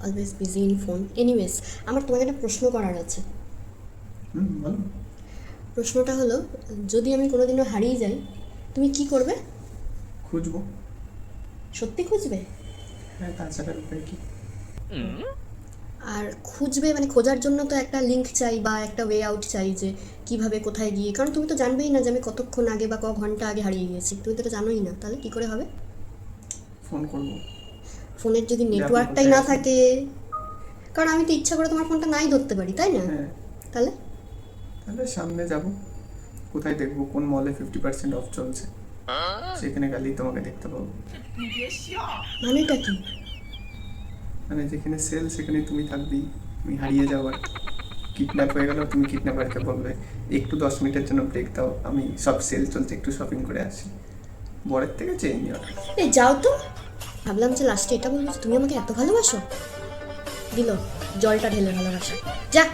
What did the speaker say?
Always busy in phone. Anyways, আমার তোমাকে একটা প্রশ্ন করার আছে। বলো। প্রশ্নটা হলো, যদি আমি কোনোদিনও হারিয়ে যাই, তুমি কি করবে? খুঁজবো। সত্যি খুঁজবে? হ্যাঁ, তাছাড়া উপায় কি? আর খুঁজবে মানে খোঁজার জন্য তো একটা লিঙ্ক চাই বা একটা ওয়ে আউট চাই, যে কিভাবে কোথায় গিয়ে, কারণ তুমি তো জানবেই না যে আমি কতক্ষণ আগে বা ঘন্টা আগে হারিয়ে গিয়েছি, তুমি তো এটা জানোই না, তাহলে কি করে হবে? ফোন করবো। ফোনের যদি যে আপনি নেটওয়ার্কটাই কোথায় না আছেন? থাকে, কারণ আমি তো ইচ্ছা করে তোমার ফোনটা নাই ধরতে পারি, তাই না? হ্যাঁ, তাহলে তাহলে সামনে যাব। কোথায় দেখবো কোন মলে 50% অফ চলছে, সেখানে গেলেই তোমাকে দেখতে পাবো। মানেটা কি? মানে যেখানে সেল সেখানে তুমি থাকবি। তুমি হারিয়ে যাও আর কিডন্যাপ হয়ে গেল, তুমি কিডন্যাপারকে বলবে একটু 10 মিনিটের জন্য ব্রেক দাও, আমি সব সেল চলছে একটু শপিং করে আসি। বরের থেকে চেয়ে নিও। এই যাও তো। ভাবলাম যে লাস্টে এটা বলবো যে তুমি আমাকে এত ভালোবাসো, দিল জলটা ঢেলে ভালোবাসা। যা।